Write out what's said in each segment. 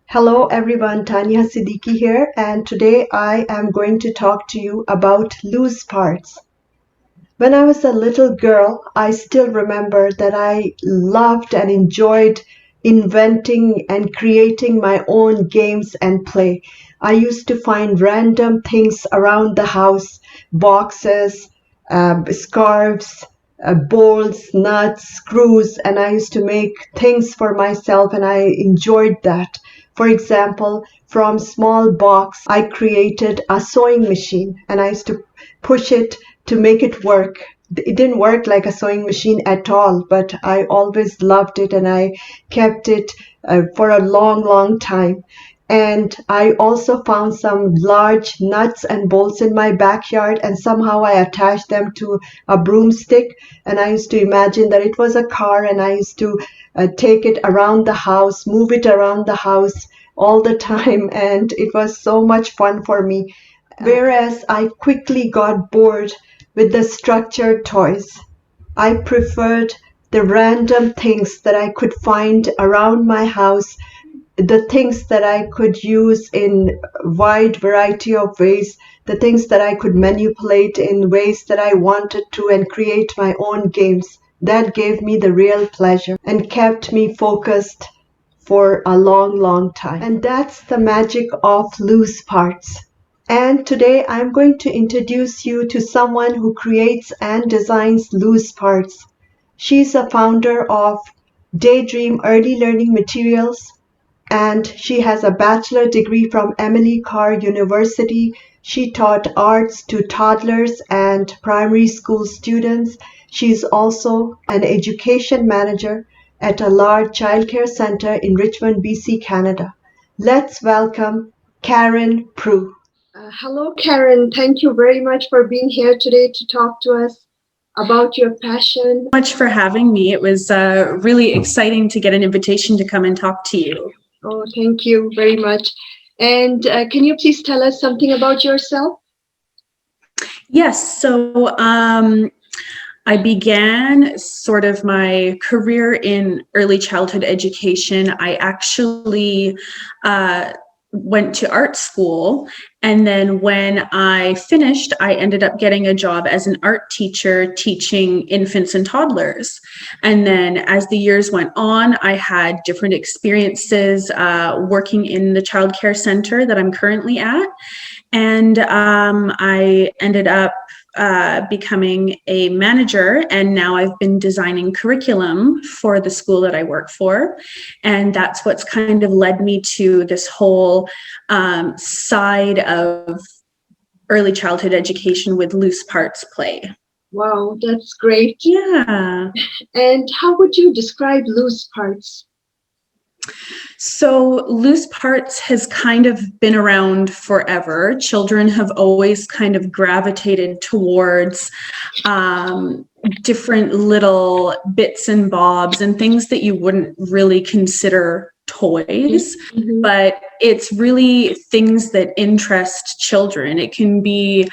Hello everyone, Tanya Siddiqui here, and today I am going to talk to you about loose parts. When I was a little girl, I still remember that I loved and enjoyed inventing and creating my own games and play. I used to find random things around the house, boxes, scarves, bolts, nuts, screws, and I used to make things for myself and I enjoyed that. For example, from small box, I created a sewing machine and I used to push it to make it work. It didn't work like a sewing machine at all, but I always loved it and I kept it for a long, long time. And I also found some large nuts and bolts in my backyard, and somehow I attached them to a broomstick. And I used to imagine that it was a car, and I used to take it around the house, move it around the house all the time, and it was so much fun for me. Whereas I quickly got bored with the structured toys. I preferred the random things that I could find around my house, the things that I could use in wide variety of ways, the things that I could manipulate in ways that I wanted to and create my own games. That gave me the real pleasure and kept me focused for a long, long time. And that's the magic of loose parts. And today I'm going to introduce you to someone who creates and designs loose parts. She's a founder of Daydream Early Learning Materials, and she has a bachelor degree from Emily Carr University. She taught arts to toddlers and primary school students. She's also an education manager at a large childcare center in Richmond, BC, Canada. Let's welcome Karen Prue. Hello, Karen. Thank you very much for being here today to talk to us about your passion. Much for having me. It was really exciting to get an invitation to come and talk to you. Oh, thank you very much. And can you please tell us something about yourself? Yes. So I began sort of my career in early childhood education. I actually went to art school. And then when I finished, I ended up getting a job as an art teacher teaching infants and toddlers. And then as the years went on, I had different experiences working in the childcare center that I'm currently at. And I ended up becoming a manager, and now I've been designing curriculum for the school that I work for. And that's what's kind of led me to this whole side of early childhood education with loose parts play. Wow, that's great. Yeah. And how would you describe loose parts? So loose parts has kind of been around forever. Children have always kind of gravitated towards different little bits and bobs and things that you wouldn't really consider toys, but it's really things that interest children. It can be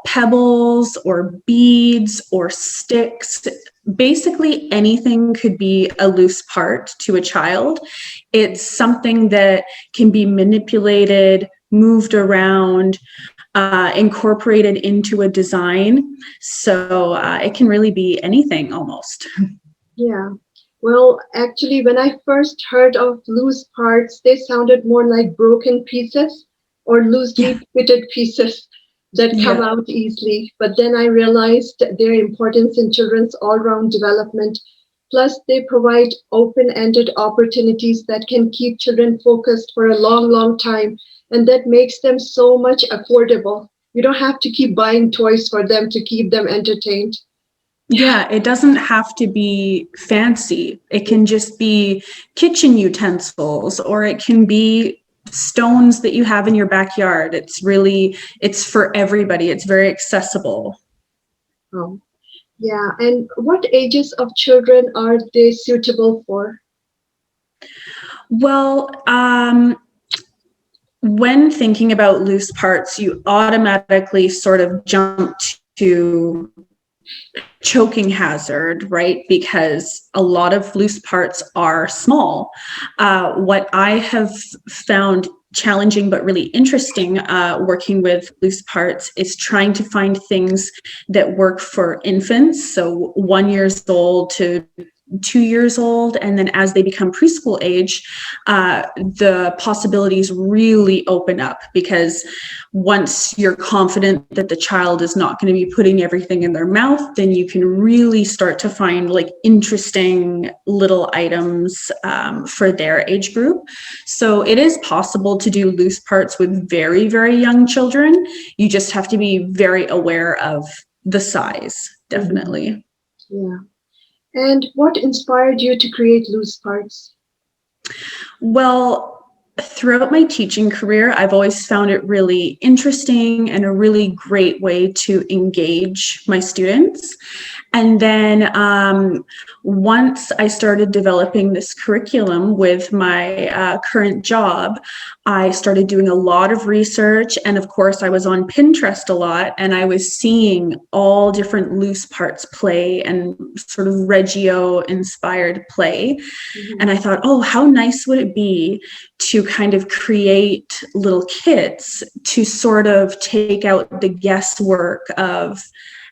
pebbles or beads or sticks. Basically anything could be a loose part to a child. It's something that can be manipulated, moved around, incorporated into a design. So it can really be anything almost. Yeah. Well, actually, when I first heard of loose parts, they sounded more like broken pieces or loosely fitted pieces that come out easily. But then I realized their importance in children's all-round development. Plus, they provide open-ended opportunities that can keep children focused for a long, long time. And that makes them so much affordable. You don't have to keep buying toys for them to keep them entertained. Yeah, it doesn't have to be fancy. It can just be kitchen utensils, or it can be stones that you have in your backyard. It's for everybody. It's very accessible. Oh, yeah. And what ages of children are they suitable for? Well, when thinking about loose parts, you automatically sort of jump to choking hazard, right? Because a lot of loose parts are small. What I have found challenging but really interesting working with loose parts is trying to find things that work for infants, so 1 years old to 2 years old, and then as they become preschool age, the possibilities really open up, because once you're confident that the child is not going to be putting everything in their mouth, then you can really start to find like interesting little items for their age group. So it is possible to do loose parts with very, very young children. You just have to be very aware of the size, definitely. Yeah. And what inspired you to create loose parts? Well, throughout my teaching career, I've always found it really interesting and a really great way to engage my students. And then once I started developing this curriculum with my current job, I started doing a lot of research. And of course, I was on Pinterest a lot, and I was seeing all different loose parts play and sort of Reggio inspired play. Mm-hmm. And I thought, oh, how nice would it be to kind of create little kits to sort of take out the guesswork of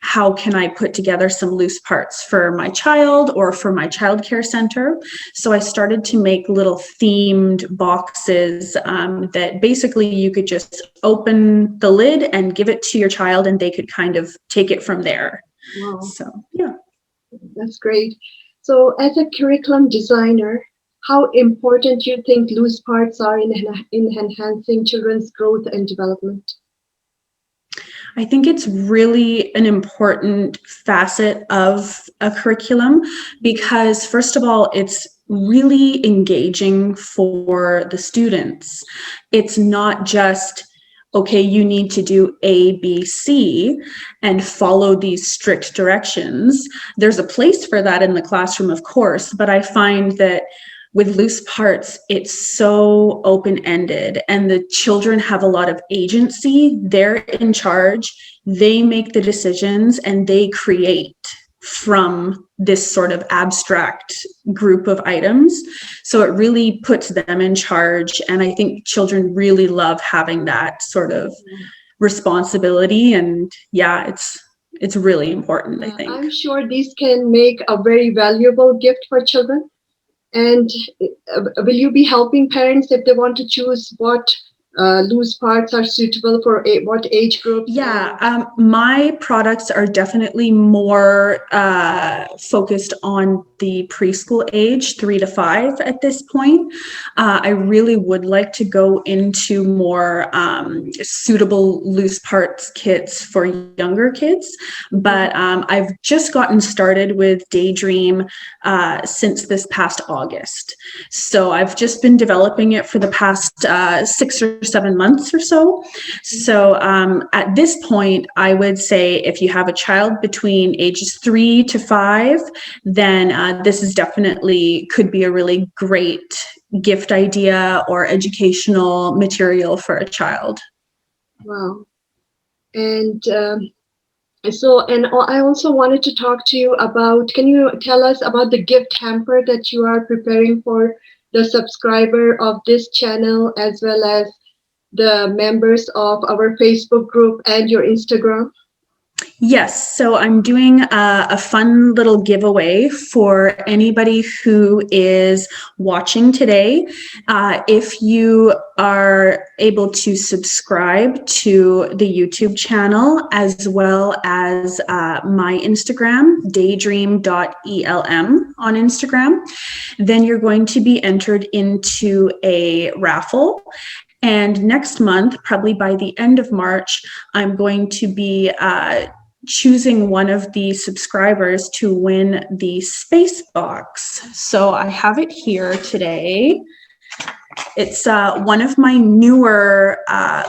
how can I put together some loose parts for my child or for my childcare center. So I started to make little themed boxes that basically you could just open the lid and give it to your child, and they could kind of take it from there. Wow. So, yeah. That's great. So as a curriculum designer, how important do you think loose parts are in enhancing children's growth and development? I think it's really an important facet of a curriculum because, first of all, it's really engaging for the students. It's not just, okay, you need to do A, B, C and follow these strict directions. There's a place for that in the classroom, of course, but I find that with loose parts, it's so open-ended and the children have a lot of agency. They're in charge, they make the decisions, and they create from this sort of abstract group of items. So it really puts them in charge. And I think children really love having that sort of responsibility. And yeah, it's really important, I think. I'm sure these can make a very valuable gift for children. And will you be helping parents if they want to choose what loose parts are suitable for what age groups? Yeah, my products are definitely more focused on the preschool age, 3 to 5 at this point. I really would like to go into more suitable loose parts kits for younger kids, but I've just gotten started with Daydream since this past August. So I've just been developing it for the past 6 or 7 months or so. So at this point, I would say if you have a child between ages 3 to 5, then this is definitely could be a really great gift idea or educational material for a child. Wow. And I also wanted to talk to you about, can you tell us about the gift hamper that you are preparing for the subscriber of this channel, as well as the members of our Facebook group and your Instagram? Yes, so I'm doing a fun little giveaway for anybody who is watching today. If you are able to subscribe to the YouTube channel as well as my Instagram, daydream.elm on Instagram, then you're going to be entered into a raffle. And next month, probably by the end of March, I'm going to be choosing one of the subscribers to win the space box. So I have it here today. It's one of my newer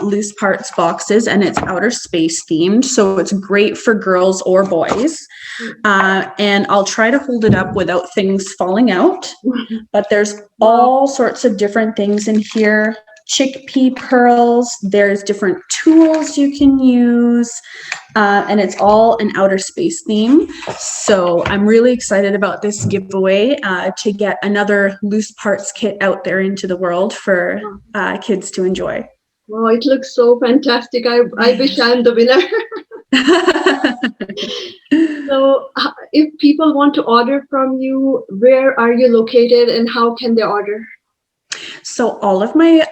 loose parts boxes, and it's outer space themed. So it's great for girls or boys. And I'll try to hold it up without things falling out. But there's all sorts of different things in here. chickpea pearls. There's different tools you can use, and it's all an outer space theme. So I'm really excited about this giveaway to get another Loose Parts kit out there into the world for kids to enjoy. Wow, it looks so fantastic. I wish I'm the winner. So if people want to order from you, where are you located and how can they order? So all of my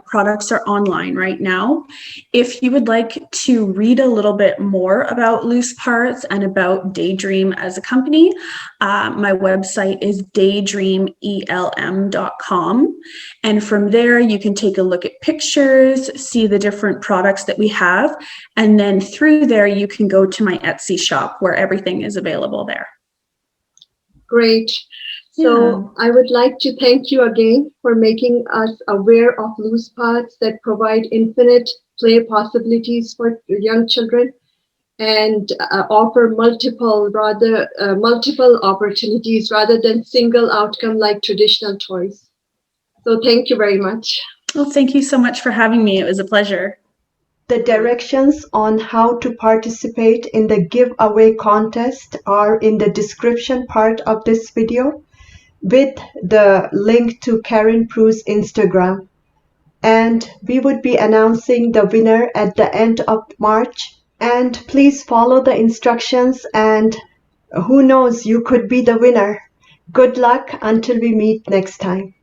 products are online right now. If you would like to read a little bit more about Loose Parts and about Daydream as a company, my website is daydreamelm.com. And from there, you can take a look at pictures, see the different products that we have. And then through there, you can go to my Etsy shop where everything is available there. Great. So I would like to thank you again for making us aware of Loose Parts that provide infinite play possibilities for young children and offer multiple opportunities rather than single outcome like traditional toys. So thank you very much. Well, thank you so much for having me. It was a pleasure. The directions on how to participate in the giveaway contest are in the description part of this video, with the link to Karen Prue's Instagram. And we would be announcing the winner at the end of March. And please follow the instructions, and who knows, you could be the winner. Good luck until we meet next time.